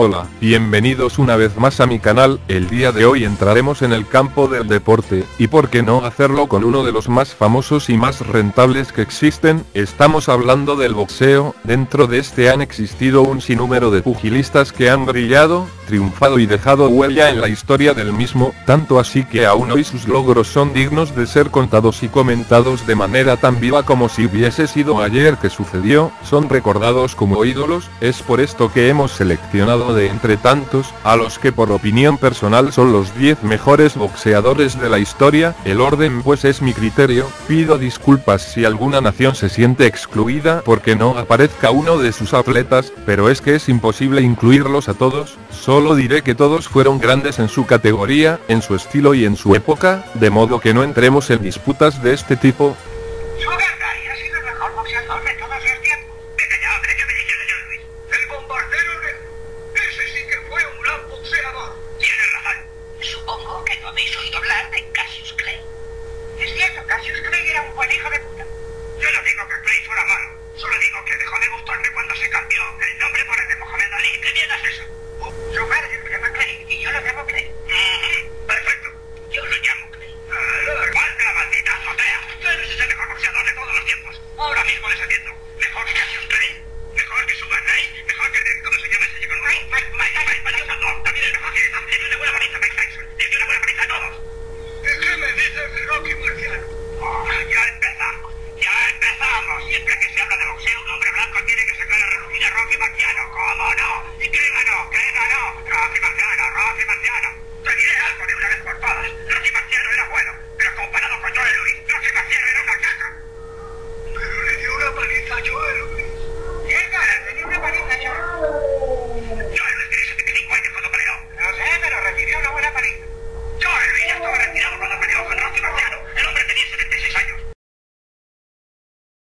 Hola, bienvenidos una vez más a mi canal. El día de hoy entraremos en el campo del deporte, y por qué no hacerlo con uno de los más famosos y más rentables que existen. Estamos hablando del boxeo. Dentro de este han existido un sinnúmero de pugilistas que han brillado, triunfado y dejado huella en la historia del mismo, tanto así que aún hoy sus logros son dignos de ser contados y comentados de manera tan viva como si hubiese sido ayer que sucedió. Son recordados como ídolos. Es por esto que hemos seleccionado de entre tantos, a los que por opinión personal son los 10 mejores boxeadores de la historia. El orden pues es mi criterio. Pido disculpas si alguna nación se siente excluida porque no aparezca uno de sus atletas, pero es que es imposible incluirlos a todos. Solo diré que todos fueron grandes en su categoría, en su estilo y en su época, de modo que no entremos en disputas de este tipo.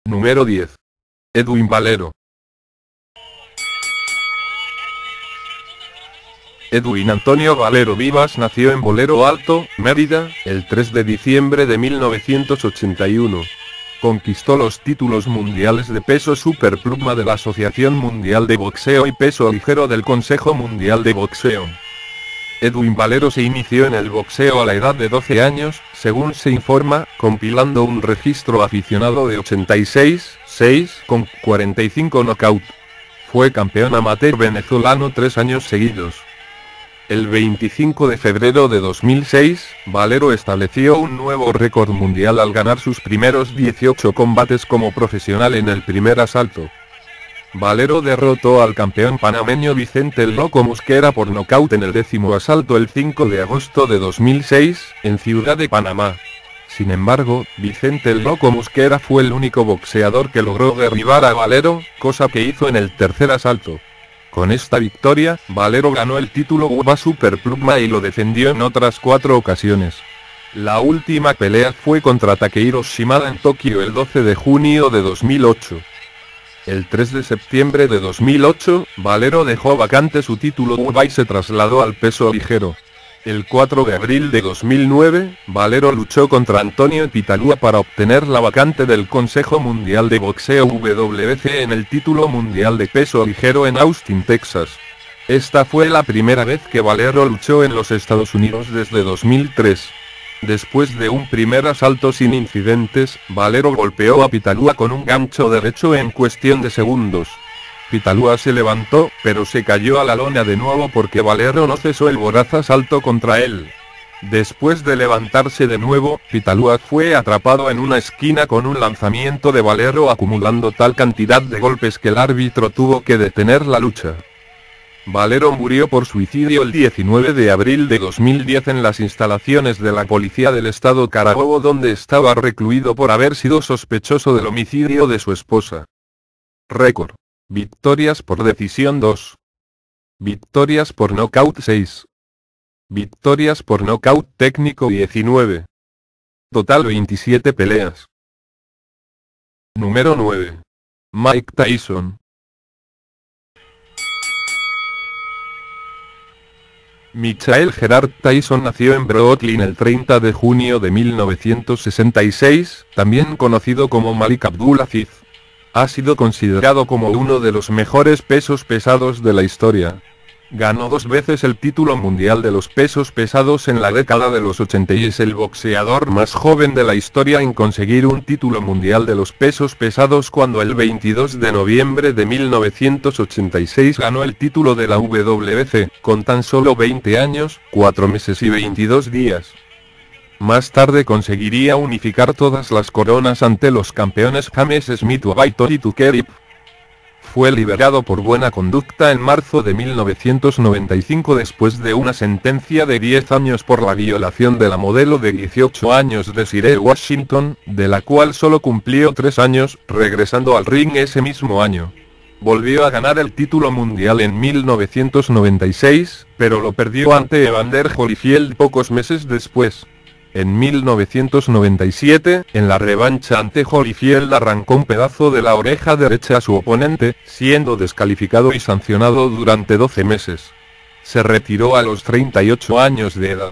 Número 10. Edwin Valero. Edwin Antonio Valero Vivas nació en Bolero Alto, Mérida, el 3 de diciembre de 1981. Conquistó los títulos mundiales de peso superpluma de la Asociación Mundial de Boxeo y peso ligero del Consejo Mundial de Boxeo. Edwin Valero se inició en el boxeo a la edad de 12 años, según se informa, compilando un registro aficionado de 86,6 con 45 knockout. Fue campeón amateur venezolano 3 años seguidos. El 25 de febrero de 2006, Valero estableció un nuevo récord mundial al ganar sus primeros 18 combates como profesional en el primer asalto. Valero derrotó al campeón panameño Vicente "El Loco" Mosquera por nocaut en el 10º asalto el 5 de agosto de 2006, en Ciudad de Panamá. Sin embargo, Vicente "El Loco" Mosquera fue el único boxeador que logró derribar a Valero, cosa que hizo en el tercer asalto. Con esta victoria, Valero ganó el título WBA Superpluma y lo defendió en otras 4 ocasiones. La última pelea fue contra Takehiro Shimada en Tokio el 12 de junio de 2008. El 3 de septiembre de 2008, Valero dejó vacante su título WBA y se trasladó al peso ligero. El 4 de abril de 2009, Valero luchó contra Antonio Pitalúa para obtener la vacante del Consejo Mundial de Boxeo WBC en el título mundial de peso ligero en Austin, Texas. Esta fue la primera vez que Valero luchó en los Estados Unidos desde 2003. Después de un primer asalto sin incidentes, Valero golpeó a Pitalúa con un gancho derecho en cuestión de segundos. Pitalúa se levantó, pero se cayó a la lona de nuevo porque Valero no cesó el voraz asalto contra él. Después de levantarse de nuevo, Pitalúa fue atrapado en una esquina con un lanzamiento de Valero acumulando tal cantidad de golpes que el árbitro tuvo que detener la lucha. Valero murió por suicidio el 19 de abril de 2010 en las instalaciones de la policía del estado Carabobo, donde estaba recluido por haber sido sospechoso del homicidio de su esposa. Récord. Victorias por decisión 2. Victorias por nocaut 6. Victorias por nocaut técnico 19. Total 27 peleas. Número 9. Mike Tyson. Michael Gerard Tyson nació en Brooklyn el 30 de junio de 1966, también conocido como Malik Abdulaziz. Ha sido considerado como uno de los mejores pesos pesados de la historia. Ganó 2 veces el título mundial de los pesos pesados en la década de los 80 y es el boxeador más joven de la historia en conseguir un título mundial de los pesos pesados cuando el 22 de noviembre de 1986 ganó el título de la WBC, con tan solo 20 años, 4 meses y 22 días. Más tarde conseguiría unificar todas las coronas ante los campeones James Smith o Victor Tukerip. Fue liberado por buena conducta en marzo de 1995 después de una sentencia de 10 años por la violación de la modelo de 18 años Desiree Washington, de la cual solo cumplió 3 años, regresando al ring ese mismo año. Volvió a ganar el título mundial en 1996, pero lo perdió ante Evander Holyfield pocos meses después. En 1997, en la revancha ante Holyfield arrancó un pedazo de la oreja derecha a su oponente, siendo descalificado y sancionado durante 12 meses. Se retiró a los 38 años de edad.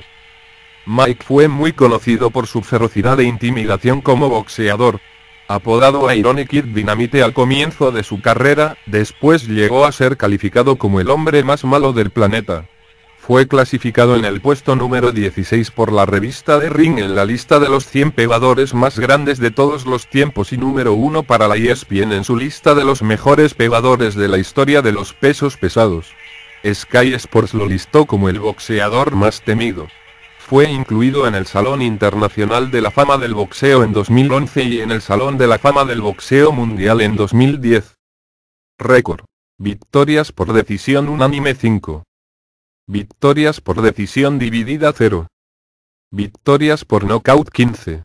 Mike fue muy conocido por su ferocidad e intimidación como boxeador. Apodado Ironic Kid Dynamite al comienzo de su carrera, después llegó a ser calificado como el hombre más malo del planeta. Fue clasificado en el puesto número 16 por la revista The Ring en la lista de los 100 pegadores más grandes de todos los tiempos y número 1 para la ESPN en su lista de los mejores pegadores de la historia de los pesos pesados. Sky Sports lo listó como el boxeador más temido. Fue incluido en el Salón Internacional de la Fama del Boxeo en 2011 y en el Salón de la Fama del Boxeo Mundial en 2010. Récord. Victorias por decisión unánime 5. Victorias por decisión dividida 0. Victorias por nocaut 15.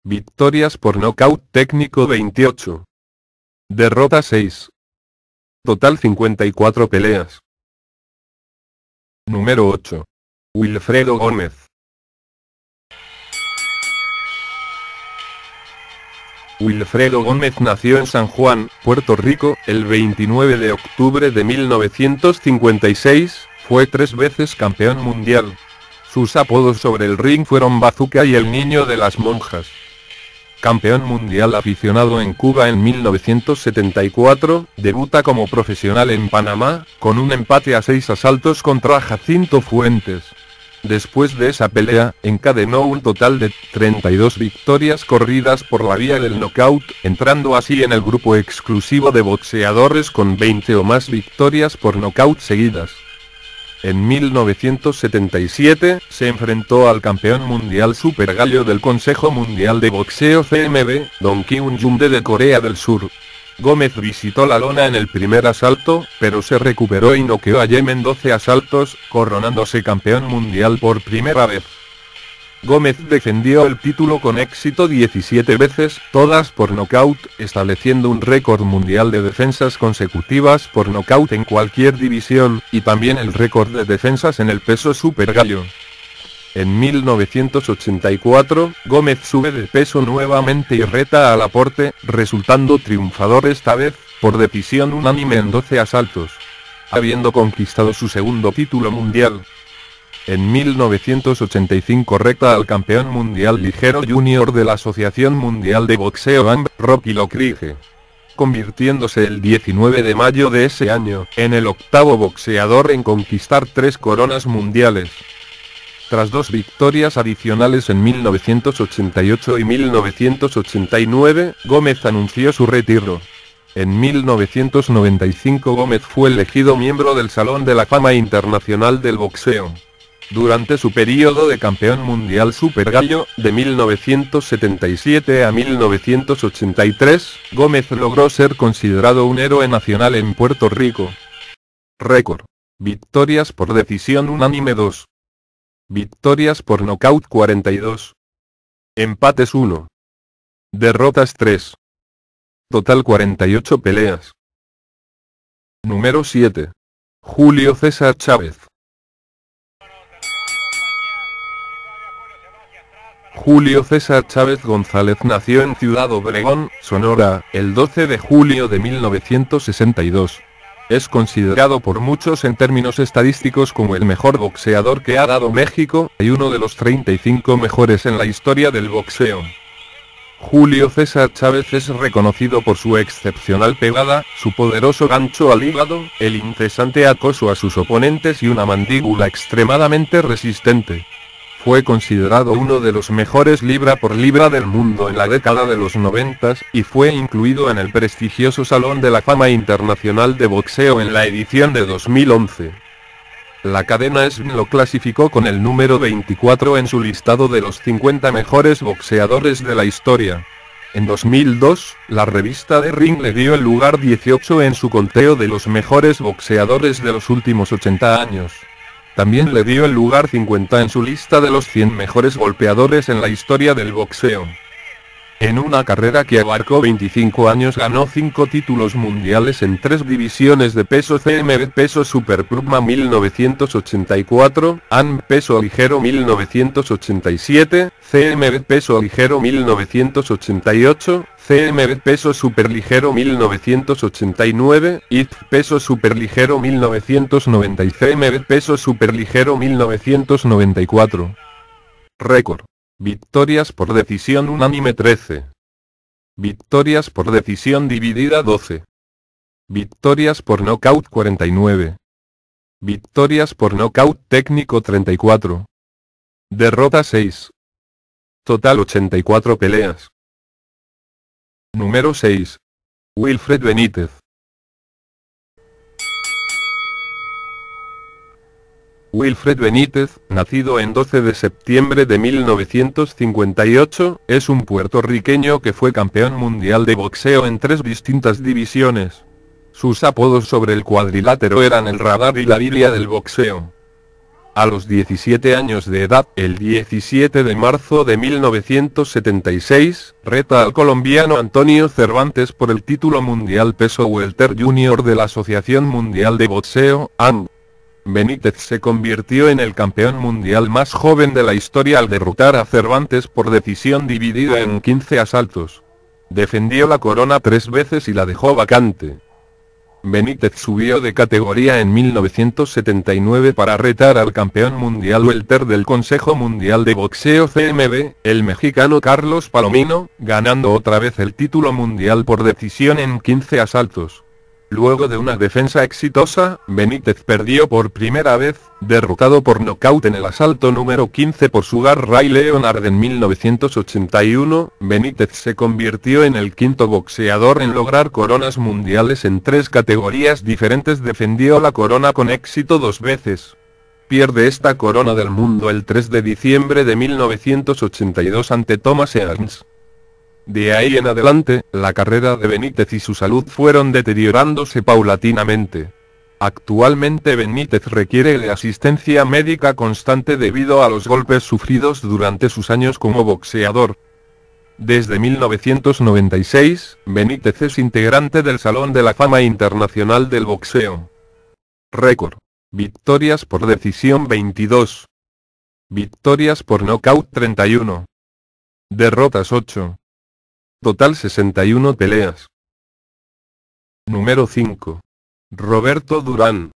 Victorias por nocaut técnico 28. Derrota 6. Total 54 peleas. Número 8. Wilfredo Gómez. Wilfredo Gómez nació en San Juan, Puerto Rico, el 29 de octubre de 1956. Fue 3 veces campeón mundial. Sus apodos sobre el ring fueron Bazooka y el Niño de las Monjas. Campeón mundial aficionado en Cuba en 1974, debuta como profesional en Panamá, con un empate a 6 asaltos contra Jacinto Fuentes. Después de esa pelea, encadenó un total de 32 victorias corridas por la vía del knockout, entrando así en el grupo exclusivo de boxeadores con 20 o más victorias por knockout seguidas. En 1977, se enfrentó al campeón mundial Super Gallo del Consejo Mundial de Boxeo CMB, Dong Kyun Jung-de Corea del Sur. Gómez visitó la lona en el primer asalto, pero se recuperó y noqueó a Yem en 12 asaltos, coronándose campeón mundial por primera vez. Gómez defendió el título con éxito 17 veces, todas por nocaut, estableciendo un récord mundial de defensas consecutivas por nocaut en cualquier división, y también el récord de defensas en el peso super gallo. En 1984, Gómez sube de peso nuevamente y reta a Laporte, resultando triunfador esta vez, por decisión unánime en 12 asaltos, habiendo conquistado su segundo título mundial. En 1985 reta al campeón mundial ligero junior de la Asociación Mundial de Boxeo AMB, Rocky Locrige, convirtiéndose el 19 de mayo de ese año, en el octavo boxeador en conquistar 3 coronas mundiales. Tras 2 victorias adicionales en 1988 y 1989, Gómez anunció su retiro. En 1995 Gómez fue elegido miembro del Salón de la Fama Internacional del Boxeo. Durante su periodo de campeón mundial Super Gallo, de 1977 a 1983, Gómez logró ser considerado un héroe nacional en Puerto Rico. Récord. Victorias por decisión unánime 2. Victorias por nocaut 42. Empates 1. Derrotas 3. Total 48 peleas. Número 7. Julio César Chávez. Julio César Chávez González nació en Ciudad Obregón, Sonora, el 12 de julio de 1962. Es considerado por muchos en términos estadísticos como el mejor boxeador que ha dado México, y uno de los 35 mejores en la historia del boxeo. Julio César Chávez es reconocido por su excepcional pegada, su poderoso gancho al hígado, el incesante acoso a sus oponentes y una mandíbula extremadamente resistente. Fue considerado uno de los mejores libra por libra del mundo en la década de los 90 y fue incluido en el prestigioso Salón de la Fama Internacional de Boxeo en la edición de 2011. La cadena ESPN lo clasificó con el número 24 en su listado de los 50 mejores boxeadores de la historia. En 2002, la revista The Ring le dio el lugar 18 en su conteo de los mejores boxeadores de los últimos 80 años. También le dio el lugar 50 en su lista de los 100 mejores golpeadores en la historia del boxeo. En una carrera que abarcó 25 años ganó 5 títulos mundiales en 3 divisiones de peso: CMB peso superpluma 1984, AMB peso ligero 1987, CMB peso ligero 1988, CMB peso superligero 1989, IF peso superligero 1990 y CMB peso superligero 1994. Récord. Victorias por decisión unánime 13. Victorias por decisión dividida 12. Victorias por nocaut 49. Victorias por nocaut técnico 34. Derrota 6. Total 84 peleas. Número 6. Wilfred Benítez. Wilfred Benítez, nacido en 12 de septiembre de 1958, es un puertorriqueño que fue campeón mundial de boxeo en 3 distintas divisiones. Sus apodos sobre el cuadrilátero eran el Radar y la Biblia del boxeo. A los 17 años de edad, el 17 de marzo de 1976, reta al colombiano Antonio Cervantes por el título mundial peso welter junior de la Asociación Mundial de Boxeo, AMB. Benítez se convirtió en el campeón mundial más joven de la historia al derrotar a Cervantes por decisión dividida en 15 asaltos. Defendió la corona 3 veces y la dejó vacante. Benítez subió de categoría en 1979 para retar al campeón mundial welter del Consejo Mundial de Boxeo CMB, el mexicano Carlos Palomino, ganando otra vez el título mundial por decisión en 15 asaltos. Luego de una defensa exitosa, Benítez perdió por primera vez, derrotado por nocaut en el asalto número 15 por Sugar Ray Leonard en 1981. Benítez se convirtió en el quinto boxeador en lograr coronas mundiales en 3 categorías diferentes. Defendió la corona con éxito 2 veces. Pierde esta corona del mundo el 3 de diciembre de 1982 ante Thomas Hearns. De ahí en adelante, la carrera de Benítez y su salud fueron deteriorándose paulatinamente. Actualmente Benítez requiere de asistencia médica constante debido a los golpes sufridos durante sus años como boxeador. Desde 1996, Benítez es integrante del Salón de la Fama Internacional del Boxeo. Récord. Victorias por decisión 22. Victorias por nocaut 31. Derrotas 8. Total 61 peleas. Número 5. Roberto Durán.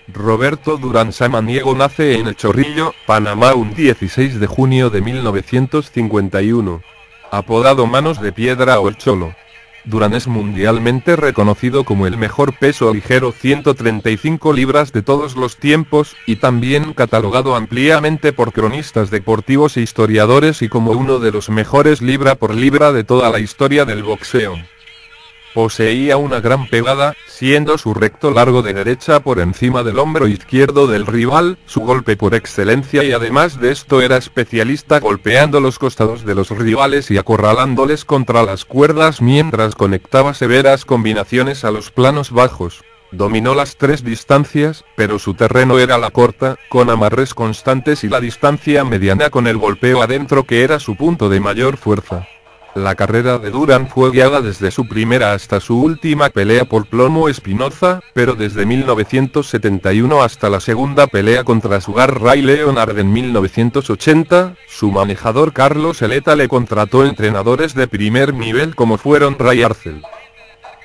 Roberto Durán Samaniego nace en El Chorrillo, Panamá un 16 de junio de 1951. Apodado Manos de Piedra o El Cholo. Durán es mundialmente reconocido como el mejor peso ligero 135 libras de todos los tiempos, y también catalogado ampliamente por cronistas deportivos e historiadores y como uno de los mejores libra por libra de toda la historia del boxeo. Poseía una gran pegada, siendo su recto largo de derecha por encima del hombro izquierdo del rival, su golpe por excelencia, y además de esto era especialista golpeando los costados de los rivales y acorralándoles contra las cuerdas mientras conectaba severas combinaciones a los planos bajos. Dominó las 3 distancias, pero su terreno era la corta, con amarres constantes, y la distancia mediana con el golpeo adentro, que era su punto de mayor fuerza. La carrera de Durán fue guiada desde su primera hasta su última pelea por Plomo Espinoza, pero desde 1971 hasta la segunda pelea contra Sugar Ray Leonard en 1980, su manejador Carlos Eleta le contrató entrenadores de primer nivel como fueron Ray Arcel.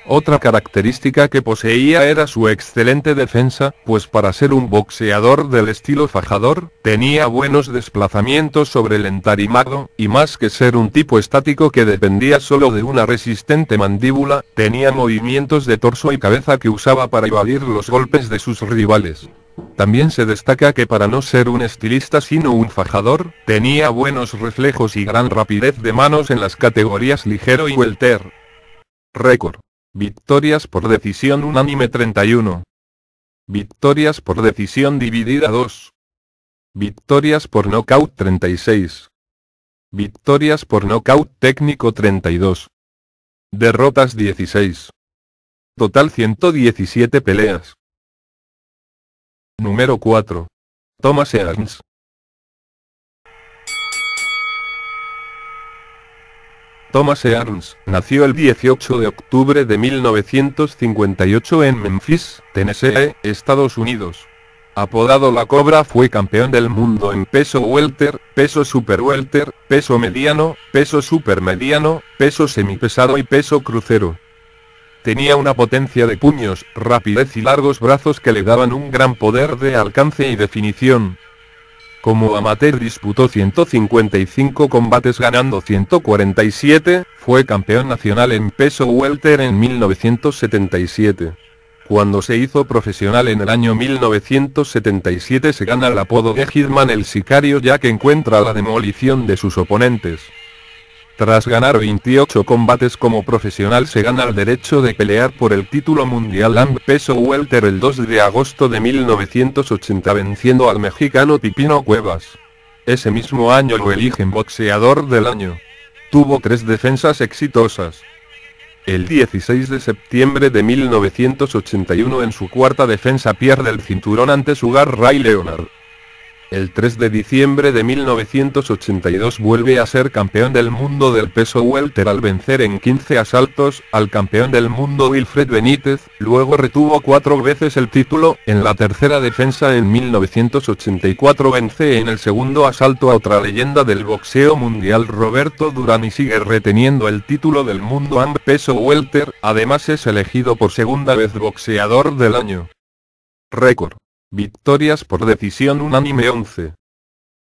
Otra característica que poseía era su excelente defensa, pues para ser un boxeador del estilo fajador, tenía buenos desplazamientos sobre el entarimado, y más que ser un tipo estático que dependía solo de una resistente mandíbula, tenía movimientos de torso y cabeza que usaba para evadir los golpes de sus rivales. También se destaca que para no ser un estilista sino un fajador, tenía buenos reflejos y gran rapidez de manos en las categorías ligero y welter. Récord. Victorias por decisión unánime 31. Victorias por decisión dividida 2. Victorias por nocaut 36. Victorias por nocaut técnico 32. Derrotas 16. Total 117 peleas. Número 4. Thomas Hearns. Thomas Hearns nació el 18 de octubre de 1958 en Memphis, Tennessee, Estados Unidos. Apodado La Cobra, fue campeón del mundo en peso welter, peso super welter, peso mediano, peso supermediano, peso semipesado y peso crucero. Tenía una potencia de puños, rapidez y largos brazos que le daban un gran poder de alcance y definición. Como amateur disputó 155 combates ganando 147, fue campeón nacional en peso welter en 1977. Cuando se hizo profesional en el año 1977 se gana el apodo de Hitman el sicario, ya que encuentra la demolición de sus oponentes. Tras ganar 28 combates como profesional se gana el derecho de pelear por el título mundial AMB peso welter el 2 de agosto de 1980 venciendo al mexicano Pipino Cuevas. Ese mismo año lo eligen boxeador del año. Tuvo 3 defensas exitosas. El 16 de septiembre de 1981 en su cuarta defensa pierde el cinturón ante Sugar Ray Leonard. El 3 de diciembre de 1982 vuelve a ser campeón del mundo del peso welter al vencer en 15 asaltos al campeón del mundo Wilfred Benítez, luego retuvo 4 veces el título, en la tercera defensa en 1984 vence en el segundo asalto a otra leyenda del boxeo mundial Roberto Durán y sigue reteniendo el título del mundo AMB peso welter, además es elegido por segunda vez boxeador del año. Récord. Victorias por decisión unánime 11.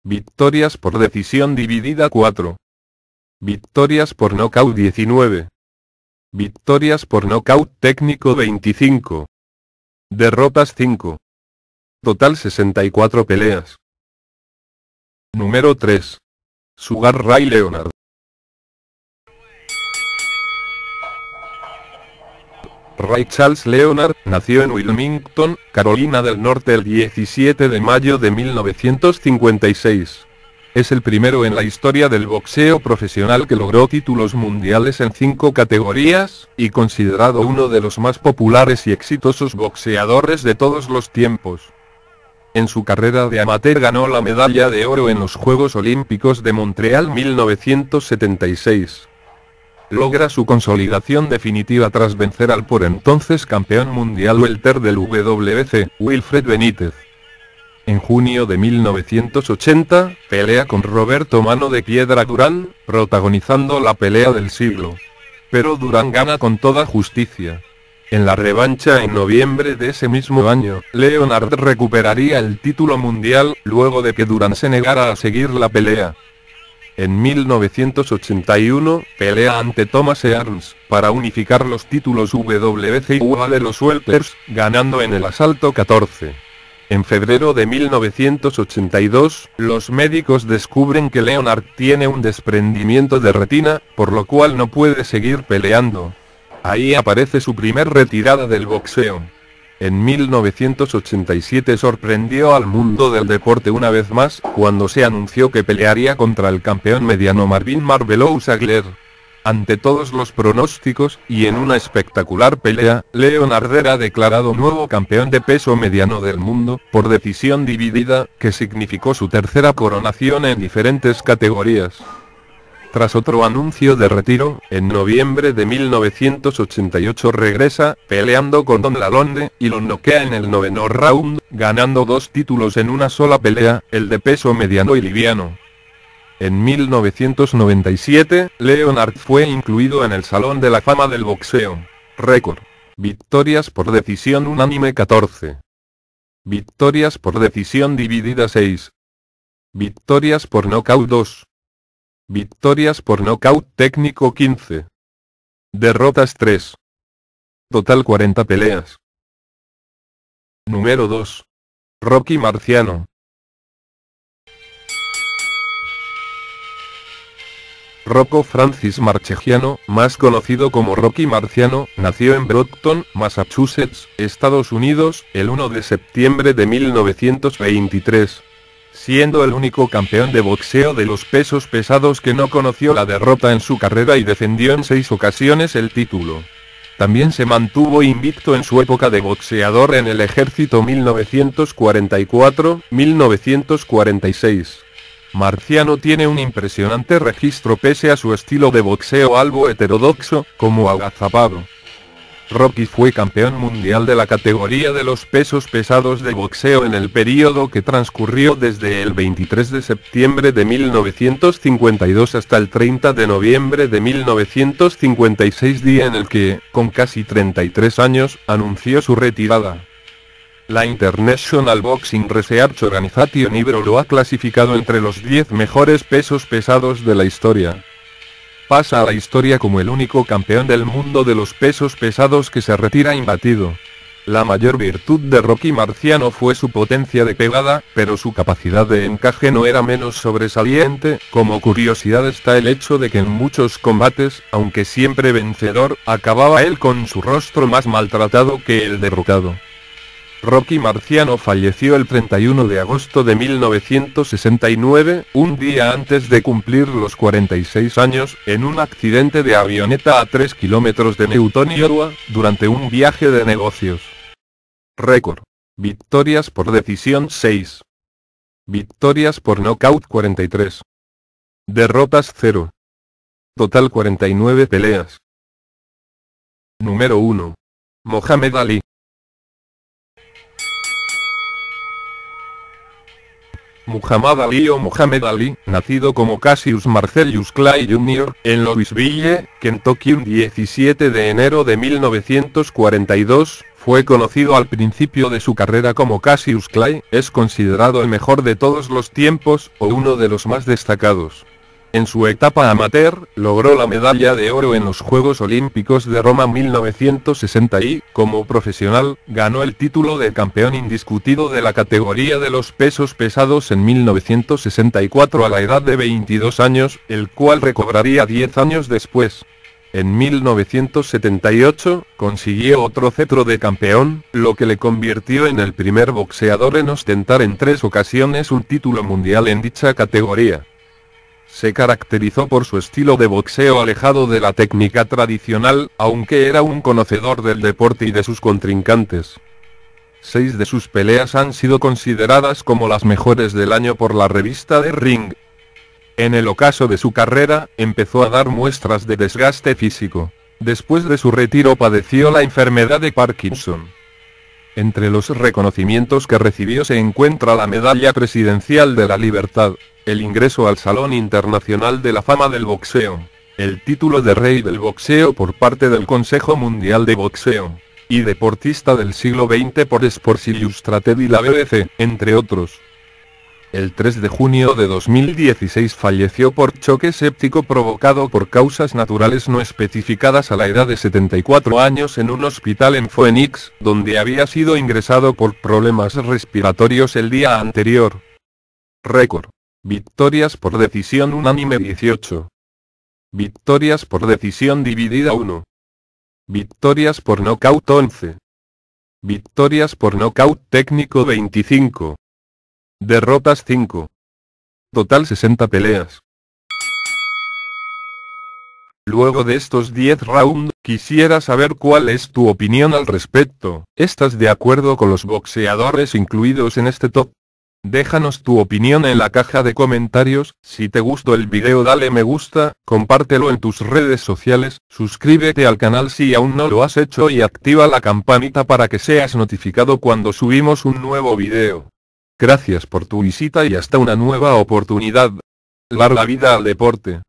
Victorias por decisión dividida 4. Victorias por nocaut 19. Victorias por nocaut técnico 25. Derrotas 5. Total 64 peleas. Número 3. Sugar Ray Leonard. Ray Charles Leonard nació en Wilmington, Carolina del Norte el 17 de mayo de 1956. Es el primero en la historia del boxeo profesional que logró títulos mundiales en 5 categorías, y considerado uno de los más populares y exitosos boxeadores de todos los tiempos. En su carrera de amateur ganó la medalla de oro en los Juegos Olímpicos de Montreal 1976. Logra su consolidación definitiva tras vencer al por entonces campeón mundial welter del WBC, Wilfred Benítez. En junio de 1980, pelea con Roberto Mano de Piedra Durán, protagonizando la pelea del siglo. Pero Durán gana con toda justicia. En la revancha en noviembre de ese mismo año, Leonard recuperaría el título mundial, luego de que Durán se negara a seguir la pelea. En 1981, pelea ante Thomas Hearns, para unificar los títulos WBC y UA de los welters, ganando en el asalto 14. En febrero de 1982, los médicos descubren que Leonard tiene un desprendimiento de retina, por lo cual no puede seguir peleando. Ahí aparece su primer retirada del boxeo. En 1987 sorprendió al mundo del deporte una vez más, cuando se anunció que pelearía contra el campeón mediano Marvin Marvelou Sagler. Ante todos los pronósticos, y en una espectacular pelea, Leonard era declarado nuevo campeón de peso mediano del mundo, por decisión dividida, que significó su tercera coronación en diferentes categorías. Tras otro anuncio de retiro, en noviembre de 1988 regresa, peleando con Don Lalonde, y lo noquea en el 9º round, ganando 2 títulos en una sola pelea, el de peso mediano y liviano. En 1997, Leonard fue incluido en el Salón de la Fama del Boxeo. Récord. Victorias por decisión unánime 14. Victorias por decisión dividida 6. Victorias por nocaut 2. Victorias por nocaut técnico 15. Derrotas 3. Total 40 peleas. Número 2. Rocky Marciano. Rocco Francis Marchegiano, más conocido como Rocky Marciano, nació en Brockton, Massachusetts, Estados Unidos, el 1 de septiembre de 1923. Siendo el único campeón de boxeo de los pesos pesados que no conoció la derrota en su carrera y defendió en 6 ocasiones el título. También se mantuvo invicto en su época de boxeador en el ejército 1944-1946. Marciano tiene un impresionante registro pese a su estilo de boxeo algo heterodoxo, como agazapado. Rocky fue campeón mundial de la categoría de los pesos pesados de boxeo en el período que transcurrió desde el 23 de septiembre de 1952 hasta el 30 de noviembre de 1956, día en el que, con casi 33 años, anunció su retirada. La International Boxing Research Organization (IBRO) lo ha clasificado entre los 10 mejores pesos pesados de la historia. Pasa a la historia como el único campeón del mundo de los pesos pesados que se retira imbatido. La mayor virtud de Rocky Marciano fue su potencia de pegada, pero su capacidad de encaje no era menos sobresaliente. Como curiosidad está el hecho de que en muchos combates, aunque siempre vencedor, acababa él con su rostro más maltratado que el derrotado. Rocky Marciano falleció el 31 de agosto de 1969, un día antes de cumplir los 46 años, en un accidente de avioneta a 3 kilómetros de Newton, Iowa, durante un viaje de negocios. Récord. Victorias por decisión 6. Victorias por nocaut 43. Derrotas 0. Total 49 peleas. Número 1. Mohamed Ali. Muhammad Ali o Mohamed Ali, nacido como Cassius Marcellus Clay Jr., en Louisville, Kentucky, un 17 de enero de 1942, fue conocido al principio de su carrera como Cassius Clay. Es considerado el mejor de todos los tiempos, o uno de los más destacados. En su etapa amateur, logró la medalla de oro en los Juegos Olímpicos de Roma 1960 y, como profesional, ganó el título de campeón indiscutido de la categoría de los pesos pesados en 1964 a la edad de 22 años, el cual recobraría 10 años después. En 1978, consiguió otro cetro de campeón, lo que le convirtió en el primer boxeador en ostentar en 3 ocasiones un título mundial en dicha categoría. Se caracterizó por su estilo de boxeo alejado de la técnica tradicional, aunque era un conocedor del deporte y de sus contrincantes. 6 de sus peleas han sido consideradas como las mejores del año por la revista The Ring. En el ocaso de su carrera, empezó a dar muestras de desgaste físico. Después de su retiro padeció la enfermedad de Parkinson. Entre los reconocimientos que recibió se encuentra la Medalla Presidencial de la Libertad, el ingreso al Salón Internacional de la Fama del Boxeo, el título de Rey del Boxeo por parte del Consejo Mundial de Boxeo, y Deportista del Siglo XX por Sports Illustrated y la BBC, entre otros. El 3 de junio de 2016 falleció por choque séptico provocado por causas naturales no especificadas a la edad de 74 años en un hospital en Phoenix, donde había sido ingresado por problemas respiratorios el día anterior. Récord. Victorias por decisión unánime 18. Victorias por decisión dividida 1. Victorias por nocaut 11. Victorias por nocaut técnico 25. Derrotas 5. Total 60 peleas. Luego de estos 10 rounds, quisiera saber cuál es tu opinión al respecto. ¿Estás de acuerdo con los boxeadores incluidos en este top? Déjanos tu opinión en la caja de comentarios. Si te gustó el video dale me gusta, compártelo en tus redes sociales, suscríbete al canal si aún no lo has hecho y activa la campanita para que seas notificado cuando subimos un nuevo video. Gracias por tu visita y hasta una nueva oportunidad. Larga vida al deporte.